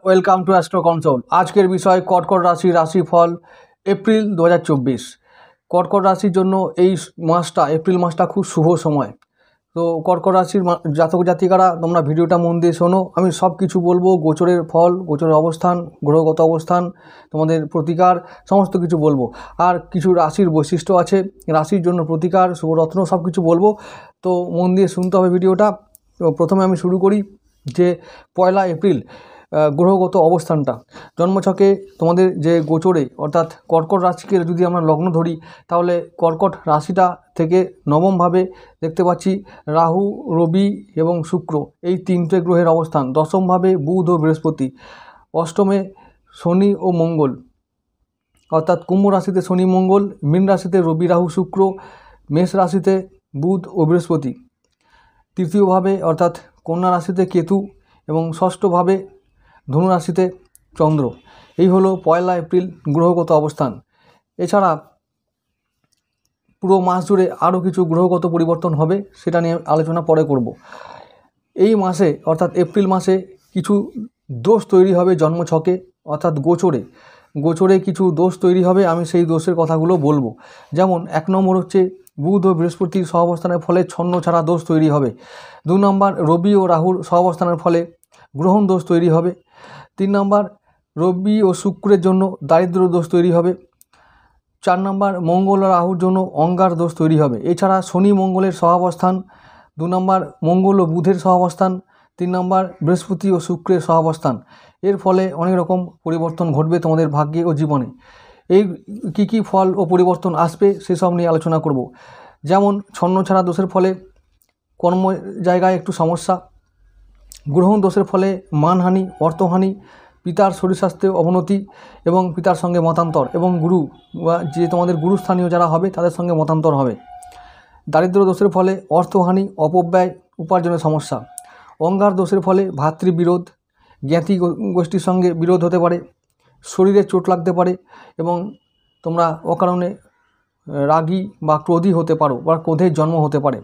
Welcome to astro console. আজকের বিষয় কর্কট রাশি রাশিফল এপ্রিল 2024। কর্কট রাশির জন্য এই মাসটা, এপ্রিল মাসটা খুব শুভ সময়। তো কর্কট রাশির জাতক জাতিকারা তোমরা ভিডিওটা মন দিয়ে শোনো। আমি সব কিছু বলবো, গোচরের ফল, গোচরের অবস্থান, গ্রহগত অবস্থান, তোমাদের প্রতিকার, সমস্ত কিছু বলবো। আর কিছু রাশির বৈশিষ্ট্য আছে, রাশির জন্য প্রতিকার, শুভরত্ন, সব কিছু বলবো। তো মন দিয়ে শুনতে হবে ভিডিওটা। তো প্রথমে আমি শুরু করি যে 1 এপ্রিল গ্রহগত অবস্থানটা জন্মছকে তোমাদের যে গোচরে, অর্থাৎ কর্কট রাশিকে যদি আমরা লগ্ন ধরি, তাহলে কর্কট রাশিটা থেকে নবমভাবে দেখতে পাচ্ছি রাহু, রবি এবং শুক্র, এই তিনটে গ্রহের অবস্থান। দশমভাবে বুধ ও বৃহস্পতি, অষ্টমে শনি ও মঙ্গল, অর্থাৎ কুম্ভ রাশিতে শনি মঙ্গল, মীন রাশিতে রবি রাহু শুক্র, মেষ রাশিতে বুধ ও বৃহস্পতি, তৃতীয়ভাবে অর্থাৎ কন্যা রাশিতে কেতু এবং ষষ্ঠভাবে ধনু রাশিতে চন্দ্র। এই হলো 1 এপ্রিল গ্রহগত অবস্থান। এছাড়া পুরো মাস জুড়ে আরও কিছু গ্রহগত পরিবর্তন হবে, সেটা নিয়ে আলোচনা পরে করব। এই মাসে অর্থাৎ এপ্রিল মাসে কিছু দোষ তৈরি হবে জন্মছকে, অর্থাৎ গোচরে কিছু দোষ তৈরি হবে। আমি সেই দোষের কথাগুলো বলবো। যেমন 1 নম্বর হচ্ছে বুধ ও বৃহস্পতির সহাবস্থানের ফলে ছন্ন ছাড়া দোষ তৈরি হবে। 2 নম্বর রবি ও রাহুর সহাবস্থানের ফলে গ্রহণ দোষ তৈরি হবে। 3 নম্বর রবি ও শুক্রের জন্য দারিদ্র দোষ তৈরি হবে। 4 নম্বর মঙ্গল ও রাহুর জন্য অঙ্গার দোষ তৈরি হবে। এছাড়া শনি মঙ্গলের সহাবস্থান, 2 নম্বর মঙ্গল ও বুধের সহাবস্থান, 3 নম্বর বৃহস্পতি ও শুক্রের সহাবস্থান। এর ফলে অনেক রকম পরিবর্তন ঘটবে তোমাদের ভাগ্যে ও জীবনে। এই কী ফল ও পরিবর্তন আসবে সেসব নিয়ে আলোচনা করব। যেমন ছন্ন ছাড়া দোষের ফলে কর্ম জায়গায় একটু সমস্যা, গ্রহণ দোষের ফলে মানহানি, অর্থহানি, পিতার শরীর স্বাস্থ্যে অবনতি এবং পিতার সঙ্গে মতান্তর, এবং গুরু বা যে তোমাদের গুরুস্থানীয় যারা হবে তাদের সঙ্গে মতান্তর হবে। দারিদ্র দোষের ফলে অর্থহানি, অপব্যয়, উপার্জনের সমস্যা। অঙ্গার দোষের ফলে ভাতৃবিরোধ, জ্ঞাতি গোষ্ঠীর সঙ্গে বিরোধ হতে পারে, শরীরে চোট লাগতে পারে এবং তোমরা অকারণে রাগী বা ক্রোধী হতে পারো বা ক্রোধের জন্ম হতে পারে।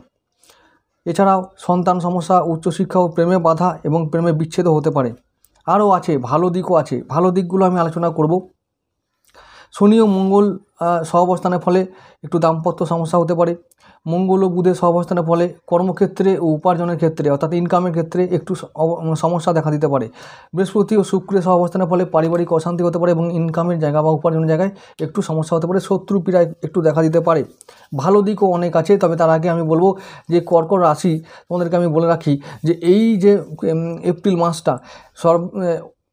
এছাড়াও সন্তান সমস্যা, উচ্চশিক্ষা ও প্রেমে বাধা এবং প্রেমে বিচ্ছেদও হতে পারে। আরও আছে, ভালো দিকও আছে, ভালো দিকগুলো আমি আলোচনা করব। শনি ও মঙ্গল সহাবস্থানের ফলে একটু দাম্পত্য সমস্যা হতে পারে। মঙ্গল ও বুধের সহাবস্থানের ফলে কর্মক্ষেত্রে ও উপার্জনের ক্ষেত্রে, অর্থাৎ ইনকামের ক্ষেত্রে একটু সমস্যা দেখা দিতে পারে। বৃহস্পতি ও শুক্রের সহাবস্থানের ফলে পারিবারিক অশান্তি হতে পারে এবং ইনকামের জায়গা বা উপার্জনের জায়গায় একটু সমস্যা হতে পারে, শত্রু পীড়া একটু দেখা দিতে পারে। ভালো দিকও অনেক আছে, তবে তার আগে আমি বলবো যে কর্কট রাশি, তোমাদেরকে আমি বলে রাখি যে এই যে এপ্রিল মাসটা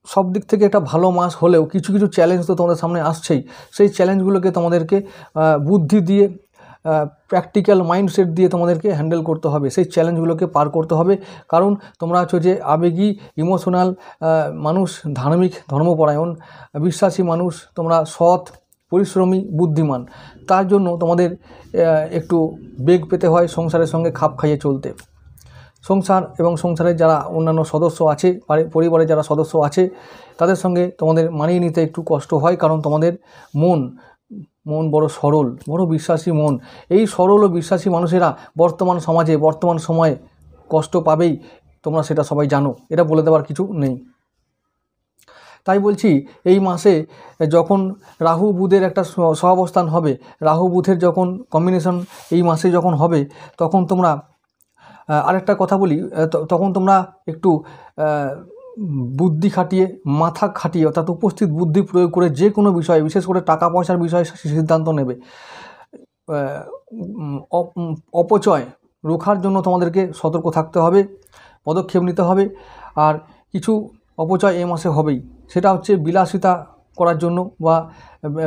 সব দিক থেকে একটা ভালো মাস হলেও কিছু চ্যালেঞ্জ তো তোমাদের সামনে আসছেই। সেই চ্যালেঞ্জগুলোকে তোমাদেরকে বুদ্ধি দিয়ে, প্র্যাকটিক্যাল মাইন্ডসেট দিয়ে তোমাদেরকে হ্যান্ডেল করতে হবে, সেই চ্যালেঞ্জগুলোকে পার করতে হবে। কারণ তোমরা আছো যে আবেগী, ইমোশনাল মানুষ, ধার্মিক, ধর্মপরায়ণ, বিশ্বাসী মানুষ, তোমরা সৎ, পরিশ্রমী, বুদ্ধিমান। তার জন্য তোমাদের একটু বেগ পেতে হয় সংসারের সঙ্গে খাপ খাইয়ে চলতে। সংসার এবং সংসারের যারা অন্যান্য সদস্য আছে, পরিবারের যারা সদস্য আছে, তাদের সঙ্গে তোমাদের মানিয়ে নিতে একটু কষ্ট হয়। কারণ তোমাদের মন বড় সরল, বড় বিশ্বাসী মন। এই সরল ও বিশ্বাসী মানুষেরা বর্তমান সমাজে, বর্তমান সময়ে কষ্ট পাবেই, তোমরা সেটা সবাই জানো, এটা বলে দেওয়ার কিছু নেই। তাই বলছি, এই মাসে যখন রাহু বুধের একটা সহাবস্থান হবে, রাহু বুধের যখন কম্বিনেশন এই মাসে যখন হবে, তখন তোমরা আরেকটা কথা বলি, তখন তোমরা একটু বুদ্ধি খাটিয়ে, মাথা খাটিয়ে, অর্থাৎ উপস্থিত বুদ্ধি প্রয়োগ করে যে কোনো বিষয়ে, বিশেষ করে টাকা পয়সার বিষয়ে সিদ্ধান্ত নেবে। অপচয় রোখার জন্য তোমাদেরকে সতর্ক থাকতে হবে, পদক্ষেপ নিতে হবে। আর কিছু অপচয় এই মাসে হবেই, সেটা হচ্ছে বিলাসিতা করার জন্য বা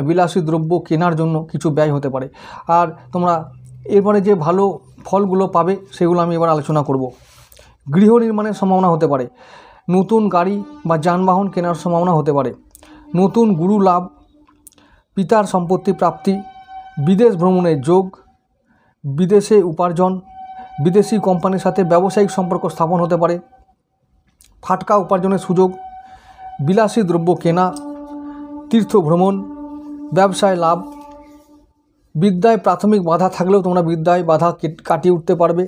বিলাসী দ্রব্য কেনার জন্য কিছু ব্যয় হতে পারে। আর তোমরা এরপরে যে ভালো ফলগুলো পাবে সেগুলো আমি এবার আলোচনা করব। গৃহ নির্মাণের সম্ভাবনা হতে পারে, নতুন গাড়ি বা যানবাহন কেনার সম্ভাবনা হতে পারে, নতুন গুরু লাভ, পিতার সম্পত্তি প্রাপ্তি, বিদেশ ভ্রমণের যোগ, বিদেশে উপার্জন, বিদেশি কোম্পানির সাথে ব্যবসায়িক সম্পর্ক স্থাপন হতে পারে, ফাটকা উপার্জনের সুযোগ, বিলাসী দ্রব্য কেনা, তীর্থ ভ্রমণ, ব্যবসায় লাভ, বিদ্যায় প্রাথমিক বাধা থাকলেও তোমরা বিদ্যায় বাধা কাটিয়ে উঠতে পারবে,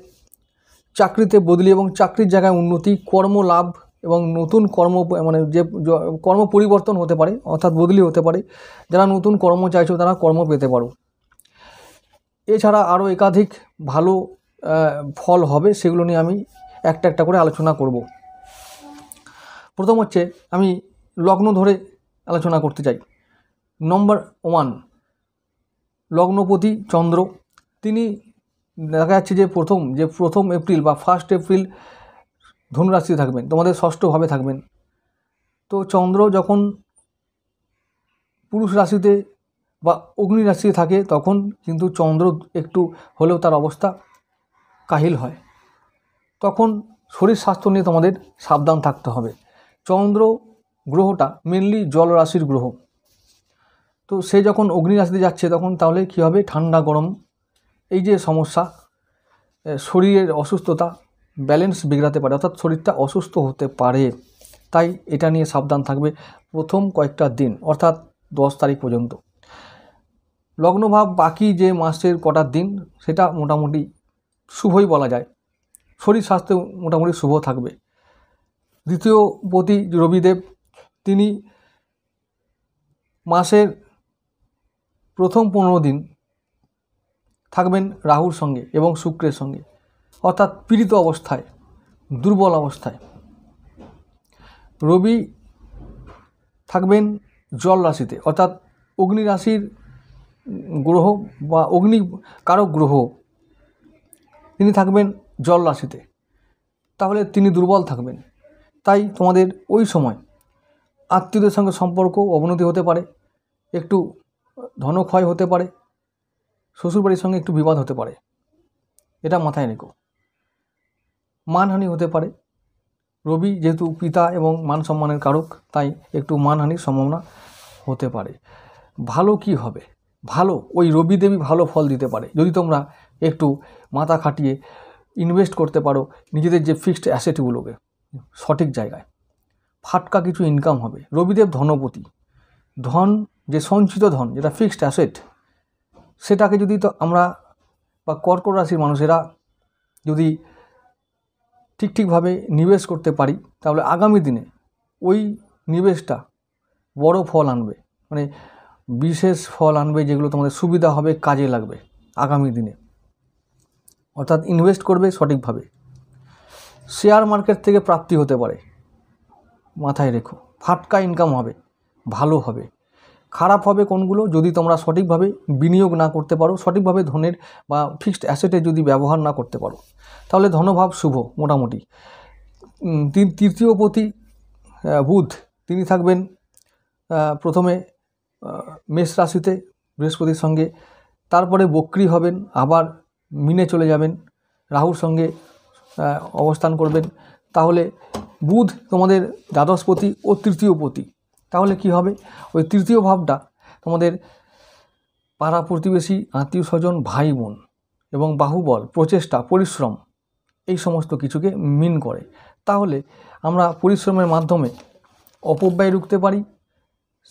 চাকরিতে বদলি এবং চাকরির জায়গায় উন্নতি, কর্ম লাভ এবং নতুন কর্ম মানে যে কর্ম পরিবর্তন হতে পারে অর্থাৎ বদলি হতে পারে। যারা নতুন কর্ম চাইছো তারা কর্ম পেতে পারো। এছাড়া আরও একাধিক ভালো ফল হবে, সেগুলো নিয়ে আমি একটা একটা করে আলোচনা করব। প্রথম হচ্ছে আমি লগ্ন ধরে আলোচনা করতে চাই। নম্বর 1, লগ্নপতি চন্দ্র। তিনি দেখা যাচ্ছে যে প্রথম এপ্রিল বা 1 এপ্রিল ধনুরাশিতে থাকবেন, তোমাদের ষষ্ঠভাবে থাকবেন। তো চন্দ্র যখন পুরুষ রাশিতে বা অগ্নি রাশিতে থাকে তখন কিন্তু চন্দ্র একটু হলেও তার অবস্থা কাহিল হয়। তখন শরীর স্বাস্থ্য নিয়ে তোমাদের সাবধান থাকতে হবে। চন্দ্র গ্রহটা মেনলি জল রাশির গ্রহ। তো সে যখন অগ্নি রাশিতে যাচ্ছে তখন তাহলে কী হবে, ঠান্ডা গরম এই যে সমস্যা, শরীরের অসুস্থতা, ব্যালেন্স বিগড়াতে পারে, অর্থাৎ শরীরটা অসুস্থ হতে পারে। তাই এটা নিয়ে সাবধান থাকবে প্রথম কয়েকটা দিন, অর্থাৎ 10 তারিখ পর্যন্ত। লগ্নভাব বাকি যে মাসের কটার দিন সেটা মোটামুটি শুভই বলা যায়, শরীর স্বাস্থ্য মোটামুটি শুভ থাকবে। দ্বিতীয় পতি রবিদেব, তিনি মাসের প্রথম 15 দিন থাকবেন রাহুর সঙ্গে এবং শুক্রের সঙ্গে, অর্থাৎ পীড়িত অবস্থায়, দুর্বল অবস্থায়। রবি থাকবেন জল রাশিতে, অর্থাৎ অগ্নি রাশির গ্রহ বা অগ্নি কারক গ্রহ, তিনি থাকবেন জল রাশিতে, তাহলে তিনি দুর্বল থাকবেন। তাই তোমাদের ওই সময় আত্মীয়দের সঙ্গে সম্পর্ক অবনতি হতে পারে, একটু ধনক্ষয় হতে পারে, শ্বশুরবাড়ির সঙ্গে একটু বিবাদ হতে পারে, এটা মাথায় রেখো। মানহানি হতে পারে, রবি যেহেতু পিতা এবং মান সম্মানের কারক, তাই একটু মানহানির সম্ভাবনা হতে পারে। ভালো কি হবে, ভালো ওই রবিদেবী ভালো ফল দিতে পারে যদি তোমরা একটু মাথা খাটিয়ে ইনভেস্ট করতে পারো নিজেদের যে ফিক্সড অ্যাসেটগুলোকে সঠিক জায়গায়। ফাটকা কিছু ইনকাম হবে। রবিদেব ধনপতি, ধন যে সঞ্চিত ধন যেটা ফিক্সড অ্যাসেট, সেটাকে যদি তো আমরা বা কর্কট রাশির মানুষেরা যদি ঠিকভাবে নিবেশ করতে পারি তাহলে আগামী দিনে ওই নিবেশটা বড় ফল আনবে, মানে বিশেষ ফল আনবে, যেগুলো তোমাদের সুবিধা হবে, কাজে লাগবে আগামী দিনে। অর্থাৎ ইনভেস্ট করবে সঠিকভাবে। শেয়ার মার্কেট থেকে প্রাপ্তি হতে পারে, মাথায় রেখো। ফাটকা ইনকাম হবে, ভালো হবে। খারাপ হবে কোনগুলো, যদি তোমরা সঠিকভাবে বিনিয়োগ না করতে পারো, সঠিকভাবে ধনের বা ফিক্সড অ্যাসেটের যদি ব্যবহার না করতে পারো, তাহলে ধনভাব শুভ মোটামুটি। তৃতীয় পতি বুধ, তিনি থাকবেন প্রথমে মেষ রাশিতে বৃহস্পতির সঙ্গে, তারপরে বক্রী হবেন, আবার মিনে চলে যাবেন, রাহুর সঙ্গে অবস্থান করবেন। তাহলে বুধ তোমাদের দ্বাদশপতি ও তৃতীয় পতি। তাহলে কি হবে, ওই তৃতীয় ভাবটা তোমাদের পাড়া প্রতিবেশী, আত্মীয় স্বজন, ভাই বোন এবং বাহুবল, প্রচেষ্টা, পরিশ্রম এই সমস্ত কিছুকে মিন করে। তাহলে আমরা পরিশ্রমের মাধ্যমে অপব্যয় রুখতে পারি,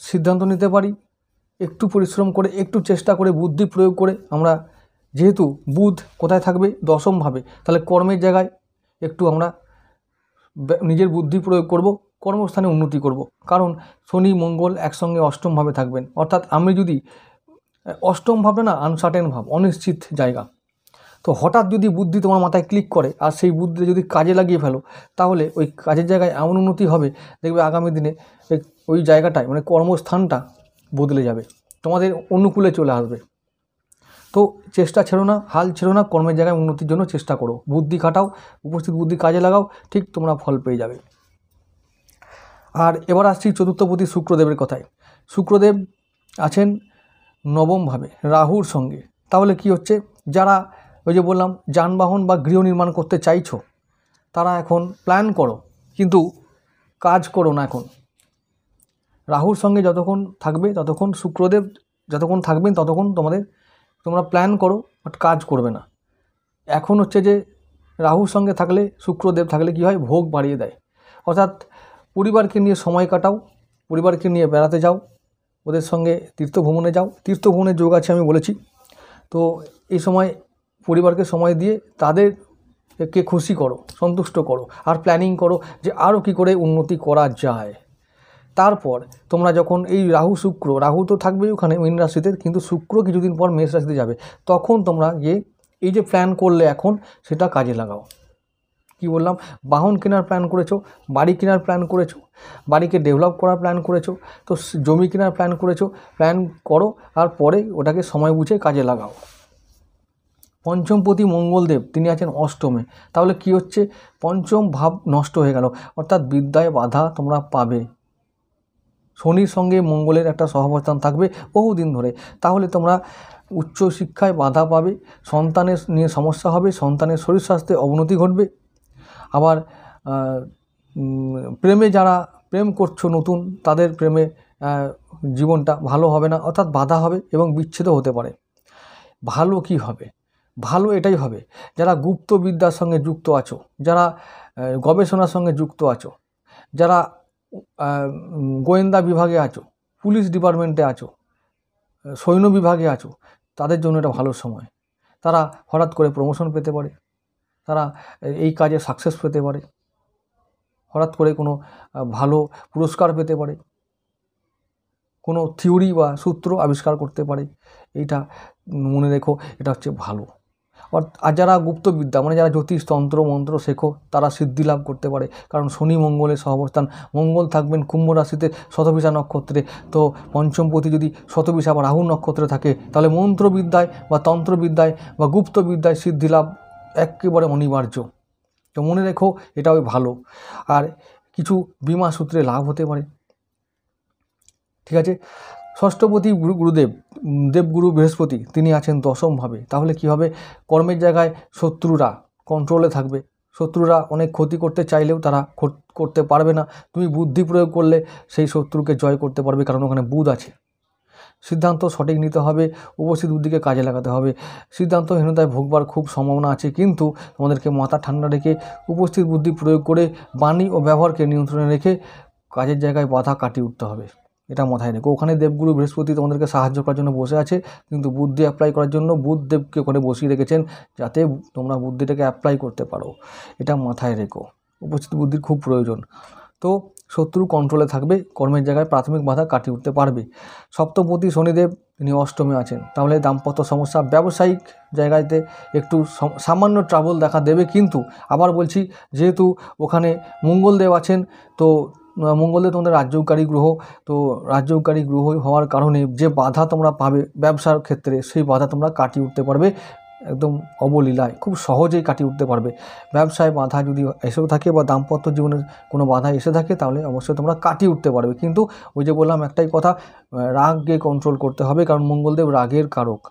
সিদ্ধান্ত নিতে পারি, একটু পরিশ্রম করে, একটু চেষ্টা করে, বুদ্ধি প্রয়োগ করে আমরা, যেহেতু বুধ কোথায় থাকবে, দশমভাবে, তাহলে কর্মের জায়গায় একটু আমরা নিজের বুদ্ধি প্রয়োগ করব, কর্মস্থানে উন্নতি করব। কারণ শনি মঙ্গল একসঙ্গে অষ্টমভাবে থাকবেন, অর্থাৎ আমি যদি অষ্টম ভাবটা না আনসার্টেন ভাব, অনিশ্চিত জায়গা। তো হঠাৎ যদি বুদ্ধি তোমার মাথায় ক্লিক করে আর সেই বুদ্ধি যদি কাজে লাগিয়ে ফেলো, তাহলে ওই কাজের জায়গায় এমন উন্নতি হবে, দেখবে আগামী দিনে ওই জায়গাটায় মানে কর্মস্থানটা বদলে যাবে, তোমাদের অনুকূলে চলে আসবে। তো চেষ্টা ছেড়ো না, হাল ছেড়ো না, কর্মের জায়গায় উন্নতির জন্য চেষ্টা করো, বুদ্ধি খাটাও, উপস্থিত বুদ্ধি কাজে লাগাও, ঠিক তোমরা ফল পেয়ে যাবে। আর এবার আসছি চতুর্থপতি শুক্রদেবের কথায়। শুক্রদেব আছেন নবমভাবে রাহুর সঙ্গে। তাহলে কি হচ্ছে, যারা ওই যে বললাম যানবাহন বা গৃহ নির্মাণ করতে চাইছো, তারা এখন প্ল্যান করো কিন্তু কাজ করো না এখন। রাহুর সঙ্গে যতক্ষণ থাকবে ততক্ষণ শুক্রদেব যতক্ষণ থাকবেন ততক্ষণ তোমরা প্ল্যান করো, বাট কাজ করবে না। এখন হচ্ছে যে রাহুর সঙ্গে থাকলে, শুক্রদেব থাকলে কী হয়, ভোগ বাড়িয়ে দেয়। অর্থাৎ পরিবারকে নিয়ে সময় কাটাও, পরিবারকে নিয়ে বেড়াতে যাও, ওদের সঙ্গে তীর্থভ্রমণে যাও। তীর্থভ্রমণের যোগ আছে আমি বলেছি। তো এই সময় পরিবারকে সময় দিয়ে তাদেরকে খুশি করো, সন্তুষ্ট করো, আর প্ল্যানিং করো যে আরও কী করে উন্নতি করা যায়। তারপর তোমরা যখন এই রাহু তো থাকবেই ওখানে মীন রাশিতে, কিন্তু শুক্র কিছুদিন পর মেষ রাশিতে যাবে, তখন তোমরা গিয়ে এই যে প্ল্যান করলে এখন সেটা কাজে লাগাও। কি বললাম, বাহন কেনার প্ল্যান করেছো, বাড়ি কেনার প্ল্যান করেছো, বাড়িকে ডেভেলপ করার প্ল্যান করেছো, তো জমি কেনার প্ল্যান করেছো, প্ল্যান করো আর পরে ওটাকে সময় বুঝে কাজে লাগাও। পঞ্চমপতি মঙ্গলদেব তিনি আছেন অষ্টমে, তাহলে কি হচ্ছে, পঞ্চম ভাব নষ্ট হয়ে গেল, অর্থাৎ বিদ্যায় বাধা তোমরা পাবে। শনির সঙ্গে মঙ্গলের একটা সহাবস্থান থাকবে বহুদিন ধরে, তাহলে তোমরা উচ্চশিক্ষায় বাধা পাবে, সন্তানের নিয়ে সমস্যা হবে, সন্তানের শরীর স্বাস্থ্যে অবনতি ঘটবে। আবার প্রেমে যারা প্রেম করছো নতুন, তাদের প্রেমে জীবনটা ভালো হবে না, অর্থাৎ বাধা হবে এবং বিচ্ছেদও হতে পারে। ভালো কি হবে, ভালো এটাই হবে যারা গুপ্ত বিদ্যার সঙ্গে যুক্ত আছো, যারা গবেষণার সঙ্গে যুক্ত আছো, যারা গোয়েন্দা বিভাগে আছো, পুলিশ ডিপার্টমেন্টে আছো, সৈন্য বিভাগে আছো, তাদের জন্য এটা ভালো সময়। তারা হঠাৎ করে প্রমোশন পেতে পারে, তারা এই কাজে সাকসেস পেতে পারে, হঠাৎ করে কোনো ভালো পুরস্কার পেতে পারে, কোনো থিওরি বা সূত্র আবিষ্কার করতে পারে। এইটা মনে রেখো, এটা হচ্ছে ভালো। আর যারা গুপ্তবিদ্যা মানে যারা জ্যোতিষ তন্ত্র মন্ত্র শেখো, তারা সিদ্ধি লাভ করতে পারে, কারণ শনি মঙ্গলের সহাবস্থান। মঙ্গল থাকবেন কুম্ভ রাশিতে শতবিশা নক্ষত্রে, তো পঞ্চমপতি যদি শতবিশা বা রাহু নক্ষত্রে থাকে, তাহলে মন্ত্রবিদ্যায় বা তন্ত্রবিদ্যায় বা গুপ্তবিদ্যায় সিদ্ধি লাভ একেবারে অনিবার্য। তো মনে রেখো, এটাও ভালো। আর কিছু বিমা সূত্রে লাভ হতে পারে, ঠিক আছে। ষষ্ঠপতি দেবগুরু বৃহস্পতি তিনি আছেন দশমভাবে, তাহলে কি হবে, কর্মের জায়গায় শত্রুরা কন্ট্রোলে থাকবে। শত্রুরা অনেক ক্ষতি করতে চাইলেও তারা করতে পারবে না, তুমি বুদ্ধি প্রয়োগ করলে সেই শত্রুকে জয় করতে পারবে, কারণ ওখানে বুধ আছে। সিদ্ধান্ত সঠিক নিতে হবে, উপস্থিত বুদ্ধিকে কাজে লাগাতে হবে। সিদ্ধান্তহীনতায় ভোগবার খুব সম্ভাবনা আছে, কিন্তু তোমাদেরকে মাথা ঠান্ডা রেখে উপস্থিত বুদ্ধি প্রয়োগ করে বাণী ও ব্যবহারকে নিয়ন্ত্রণে রেখে কাজের জায়গায় বাধা কাটিয়ে উঠতে হবে। এটা মাথায় রেখো। ওখানে দেবগুরু বৃহস্পতি তোমাদেরকে সাহায্য করার জন্য বসে আছে, কিন্তু বুদ্ধি অ্যাপ্লাই করার জন্য বুধদেবকে ওখানে বসিয়ে রেখেছেন, যাতে তোমরা বুদ্ধিটাকে অ্যাপ্লাই করতে পারো। এটা মাথায় রেখো, উপস্থিত বুদ্ধির খুব প্রয়োজন। তো শত্রু কন্ট্রোলে থাকবে, কর্মের জায়গায় প্রাথমিক বাধা কাটিয়ে উঠতে পারবে। সপ্তমপতি শনিদেব তিনি অষ্টমে আছেন, তাহলে দাম্পত্য সমস্যা, ব্যবসায়িক জায়গাতে একটু সামান্য ট্রাবল দেখা দেবে, কিন্তু আবার বলছি, যেহেতু ওখানে মঙ্গলদেব আছেন, তো মঙ্গলদেব তোমাদের রাজ্যকারী গ্রহ, তো রাজ্যকারী গ্রহ হওয়ার কারণে যে বাধা তোমরা পাবে ব্যবসার ক্ষেত্রে, সেই বাধা তোমরা কাটিয়ে উঠতে পারবে একদম অবলীলায়, খুব সহজেই কাটিয়ে উঠতে পারবে। ব্যবসায় বাধা যদি এসেও থাকে বা দাম্পত্য জীবনের কোনো বাধা এসে থাকে, তাহলে অবশ্যই তোমরা কাটিয়ে উঠতে পারবে। কিন্তু ওই যে বললাম একটাই কথা, রাগকে কন্ট্রোল করতে হবে, কারণ মঙ্গলদেব রাগের কারক।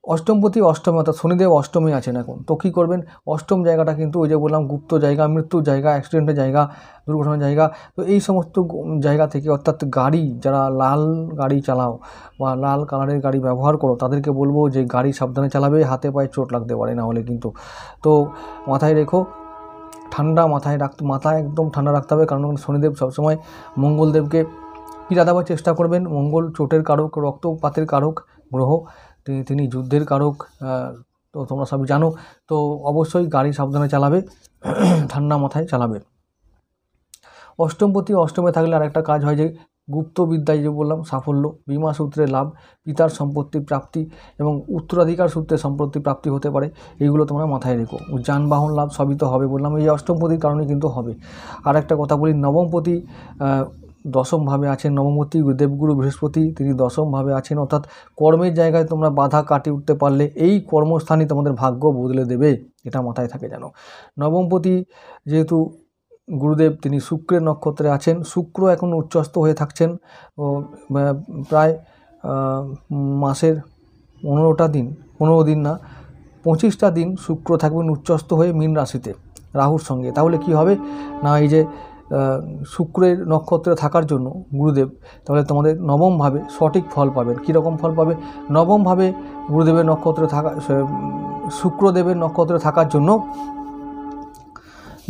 অষ্টমপতি অষ্টমে, অর্থাৎ শনিদেব অষ্টমে আছেন এখন, তো কী করবেন, অষ্টম জায়গাটা কিন্তু ওই যে বললাম গুপ্ত জায়গা, মৃত্যুর জায়গা, অ্যাক্সিডেন্টের জায়গা, দুর্ঘটনার জায়গা। তো এই সমস্ত জায়গা থেকে, অর্থাৎ গাড়ি যারা লাল গাড়ি চালাও বা লাল কালারের গাড়ি ব্যবহার করো, তাদেরকে বলবো যে গাড়ি সাবধানে চালাবে, হাতে পায়ে চোট লাগতে পারে না হলে কিন্তু। তো মাথায় রেখো, মাথা একদম ঠান্ডা রাখতে হবে, কারণ শনিদেব সবসময় মঙ্গলদেবকে পীড়া দেওয়ার চেষ্টা করবেন। মঙ্গল চোটের কারক, রক্তপাতের কারক গ্রহ, তিনি যুদ্ধের কারক, তো তোমরা সবই জানো। তো অবশ্যই গাড়ি সাবধানে চালাবে, ঠান্ডা মাথায় চালাবে। অষ্টমপতি অষ্টমে থাকলে আরেকটা কাজ হয় যে গুপ্ত বিদ্যায় যে বললাম সাফল্য, বিমা সূত্রে লাভ, পিতার সম্পত্তি প্রাপ্তি এবং উত্তরাধিকার সূত্রে সম্পত্তি প্রাপ্তি হতে পারে, এইগুলো তোমরা মাথায় রেখো। যানবাহন লাভ সবই তো হবে বললাম, এই অষ্টমপতির কারণে কিন্তু হবে। আর একটা কথা বলি, নবমপতি দশমভাবে আছেন, নবমপতি দেবগুরু বৃহস্পতি তিনি দশমভাবে আছেন, অর্থাৎ কর্মের জায়গায় তোমরা বাধা কাটিয়ে উঠতে পারলে এই কর্মস্থানই তোমাদের ভাগ্য বদলে দেবে, এটা মাথায় থাকে যেন। নবমপতি যেহেতু গুরুদেব তিনি শুক্রের নক্ষত্রে আছেন, শুক্র এখন উচ্চস্থ হয়ে থাকছেন, প্রায় মাসের 15 দিন না 25টা দিন শুক্র থাকবেন উচ্চস্থ হয়ে মীন রাশিতে রাহুর সঙ্গে। তাহলে কি হবে না, এই যে শুক্রের নক্ষত্রে থাকার জন্য গুরুদেব, তাহলে তোমাদের নবমভাবে সঠিক ফল পাবেন। কীরকম ফল পাবে? নবমভাবে গুরুদেবের নক্ষত্রে থাকা, শুক্রদেবের নক্ষত্রে থাকার জন্য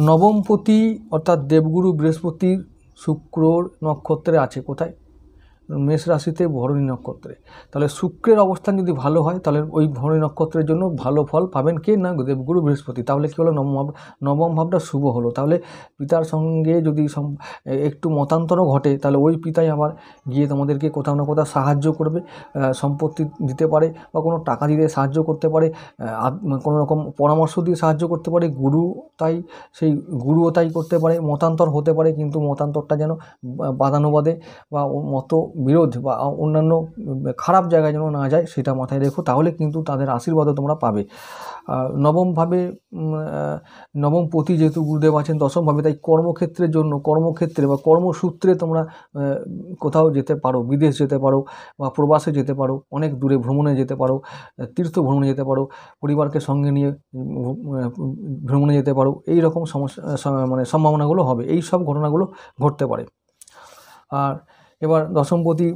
নবমপতি অর্থাৎ দেবগুরু বৃহস্পতির শুক্রর নক্ষত্রে আছে। কোথায়? মেষ রাশিতে ভরণী নক্ষত্রে। তাহলে শুক্রের অবস্থান যদি ভালো হয় তাহলে ওই ভরণী নক্ষত্রের জন্য ভালো ফল পাবেন কে? না, দেবগুরু বৃহস্পতি। তাহলে কী হলো? নবম ভাবটা শুভ হলো। তাহলে পিতার সঙ্গে যদি একটু মতান্তরও ঘটে তাহলে ওই পিতাই আবার গিয়ে তোমাদেরকে কোথাও না কোথাও সাহায্য করবে, সম্পত্তি দিতে পারে বা কোনো টাকা দিতে সাহায্য করতে পারে, কোনো রকম পরামর্শ দিয়ে সাহায্য করতে পারে। গুরুও তাই করতে পারে। মতান্তর হতে পারে, কিন্তু মতান্তরটা যেন বাদানুবাদে বা মতবিরোধ বা অন্যান্য খারাপ জায়গায় যেন না যায়, সেটা মাথায় রেখো। তাহলে কিন্তু তাদের আশীর্বাদও তোমরা পাবে। নবমভাবে নবমপতি যেহেতু গুরুদেব আছেন দশমভাবে, তাই কর্মক্ষেত্রের জন্য, কর্মক্ষেত্রে বা কর্মসূত্রে তোমরা কোথাও যেতে পারো, বিদেশ যেতে পারো বা প্রবাসে যেতে পারো, অনেক দূরে ভ্রমণে যেতে পারো, তীর্থ ভ্রমণে যেতে পারো, পরিবারকে সঙ্গে নিয়ে ভ্রমণে যেতে পারো। এই রকম সম্ভাবনাগুলো হবে, এই সব ঘটনাগুলো ঘটতে পারে। আর এবার দশমপতি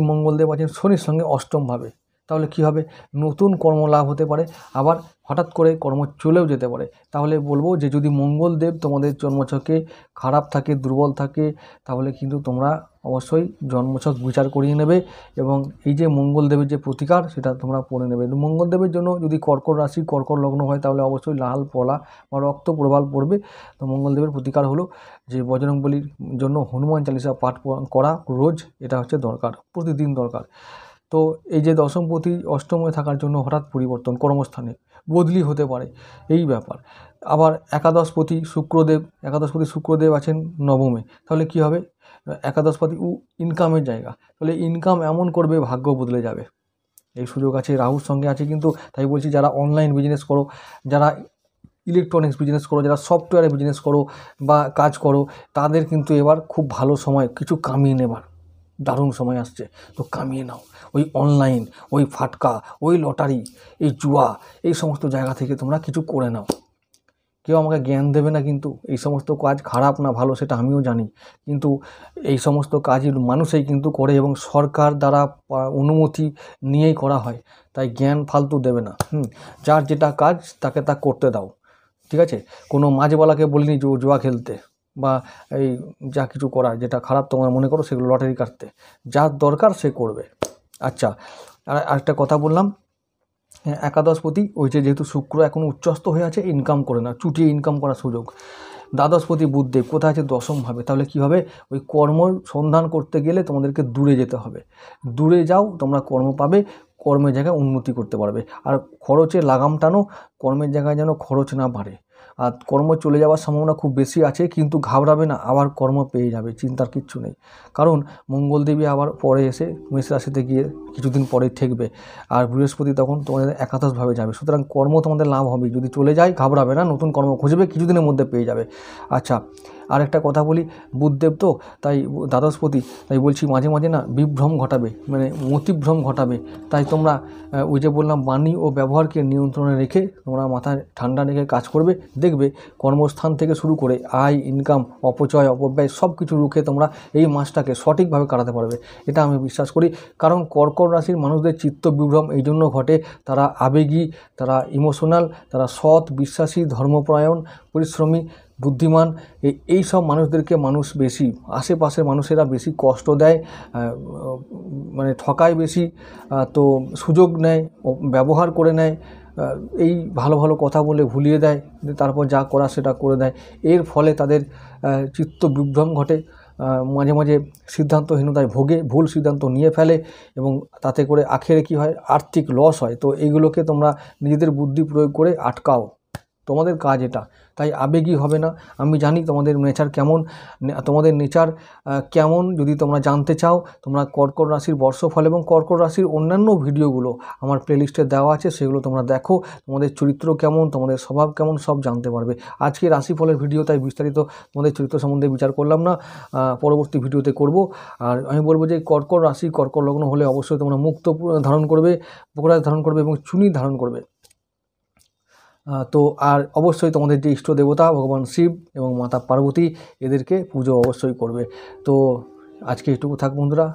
মঙ্গলদেব আছেন শনির সঙ্গে অষ্টমভাবে। তাহলে কি হবে? নতুন কর্মলাভ হতে পারে, আবার হঠাৎ করে কর্ম চলেও যেতে পারে। তাহলে বলবো যে যদি মঙ্গলদেব তোমাদের জন্মছকে খারাপ থাকে, দুর্বল থাকে, তাহলে কিন্তু তোমরা অবশ্যই জন্মছক বিচার করিয়ে নেবে এবং এই যে মঙ্গলদেবের যে প্রতিকার সেটা তোমরা পড়ে নেবে। মঙ্গলদেবের জন্য যদি কর্কট রাশি, কর্কট লগ্ন হয় তাহলে অবশ্যই লাল পলা বা রক্ত প্রবাল পড়বে। তো মঙ্গলদেবের প্রতিকার হলো যে বজরংবলীর জন্য হনুমান চালিসা পাঠ করা রোজ, এটা হচ্ছে দরকার, প্রতিদিন দরকার। তো এই যে দশমপতি অষ্টমে থাকার জন্য হঠাৎ পরিবর্তন, কর্মস্থানে বদলি হতে পারে, এই ব্যাপার। আবার একাদশপতি শুক্রদেব আছেন নবমে। তাহলে কি হবে? একাদশপতি ইনকামের জায়গা, তাহলে ইনকাম এমন করবে ভাগ্য বদলে যাবে, এই সুযোগ আছে। রাহুর সঙ্গে আছে, কিন্তু তাই বলছি যারা অনলাইন বিজনেস করো, যারা ইলেকট্রনিক্স বিজনেস করো, যারা সফটওয়্যারে বিজনেস করো বা কাজ করো, তাদের কিন্তু এবার খুব ভালো সময়, কিছু কামিয়ে নেবার দারুণ সময় আসছে। তো কামিয়ে নাও। ওই অনলাইন, ওই ফাটকা, ওই লটারি, এই জুয়া, এই সমস্ত জায়গা থেকে তোমরা কিছু করে নাও। কেউ আমাকে জ্ঞান দেবে না, কিন্তু এই সমস্ত কাজ খারাপ না ভালো সেটা আমিও জানি, কিন্তু এই সমস্ত কাজই মানুষই কিন্তু করে এবং সরকার দ্বারা অনুমতি নিয়েই করা হয়। তাই জ্ঞান ফালতু দেবে না। যার যেটা কাজ তাকে তা করতে দাও, ঠিক আছে? কোনো মাঝবালাকে বলিনি জুয়া খেলতে বা এই যা কিছু করার, যেটা খারাপ তোমরা মনে করো সেগুলো লটারি কাটতে, যার দরকার সে করবে। আচ্ছা, আরেকটা কথা বললাম, একাদশপতি ওই যেহেতু শুক্র এখন উচ্চস্থ হয়ে আছে, ইনকাম করে না, চুটিয়ে ইনকাম করার সুযোগ। দ্বাদশপতি বুধদেব কোথায় আছে? দশমভাবে। তাহলে কী হবে? ওই কর্ম সন্ধান করতে গেলে তোমাদেরকে দূরে যেতে হবে। দূরে যাও, তোমরা কর্ম পাবে, কর্মের জায়গায় উন্নতি করতে পারবে। আর খরচের লাগাম টানো, কর্মের জায়গায় যেন খরচ না বাড়ে। আর কর্ম চলে যাওয়ার সম্ভাবনা খুব বেশি আছে, কিন্তু ঘাবড়াবে না, আবার কর্ম পেয়ে যাবে, চিন্তার কিচ্ছু নেই। কারণ মঙ্গলদেবী আবার পরে এসে মেষ রাশিতে গিয়ে কিছুদিন পরেই ঠেকবে, আর বৃহস্পতি তখন তোমাদের একাদশভাবে যাবে। সুতরাং কর্ম তোমাদের লাভ হবে, যদি চলে যায় ঘাবড়াবে না, নতুন কর্ম খুঁজবে, কিছুদিনের মধ্যে পেয়ে যাবে। আচ্ছা, আরেকটা কথা বলি, বুধদেব তো তাই দ্বাদশপতি, তাই বলছি মাঝে মাঝে না বিভ্রম ঘটাবে, মানে মতিভ্রম ঘটাবে। তাই তোমরা ওই যে বললাম বাণী ও ব্যবহারকে নিয়ন্ত্রণে রেখে তোমরা মাথায় ঠান্ডা রেখে কাজ করবে, দেখবে কর্মস্থান থেকে শুরু করে আয়, ইনকাম, অপচয়, অপব্যয় সব কিছু রুখে তোমরা এই মাসটাকে সঠিকভাবে কাটাতে পারবে, এটা আমি বিশ্বাস করি। কারণ কর্কট রাশির মানুষদের চিত্ত বিভ্রম এই জন্য ঘটে, তারা আবেগী, তারা ইমোশনাল, তারা সৎ, বিশ্বাসী, ধর্মপরায়ণ, পরিশ্রমী, বুদ্ধিমান, এই সব মানুষদেরকে মানুষ বেশি, আশেপাশের মানুষেরা বেশি কষ্ট দেয়, মানে ঠকায় বেশি, তো সুযোগ নেয়, ব্যবহার করে নেয়, এই ভালো ভালো কথা বলে ভুলিয়ে দেয়, তারপর যা করা সেটা করে দেয়। এর ফলে তাদের চিত্ত বিভ্রম ঘটে, মাঝে মাঝে সিদ্ধান্তহীনতায় ভোগে, ভুল সিদ্ধান্ত নিয়ে ফেলে এবং তাতে করে আখেরে কী হয়? আর্থিক লস হয়। তো এইগুলোকে তোমরা নিজেদের বুদ্ধি প্রয়োগ করে আটকাও, তোমাদের কাজ এটা। তাই আবেগী হবে না। আমি জানি তোমাদের নেচার কেমন, যদি তোমরা জানতে চাও, তোমরা কর্কট রাশির বর্ষফল এবং কর্কট রাশির অন্যান্য ভিডিওগুলো আমার প্লেলিস্টে দেওয়া আছে, সেগুলো তোমরা দেখো। তোমাদের চরিত্র কেমন, তোমাদের স্বভাব কেমন, সব জানতে পারবে। আজকে রাশিফলের ভিডিও তাই বিস্তারিত তোমাদের চরিত্র সম্বন্ধে বিচার করলাম না, পরবর্তী ভিডিওতে করব। আর আমি বলবো যে কর্কট রাশি, কর্কট লগ্ন হলে অবশ্যই তোমরা মুক্ত ধারণ করবে, পোকরাজ ধারণ করবে এবং চুনি ধারণ করবে। তো আর অবশ্যই তোমাদের যে ইষ্ট দেবতা ভগবান শিব এবং মাতা পার্বতী এদেরকে পুজো অবশ্যই করবে। তো আজকে এটুকু থাক বন্ধুরা।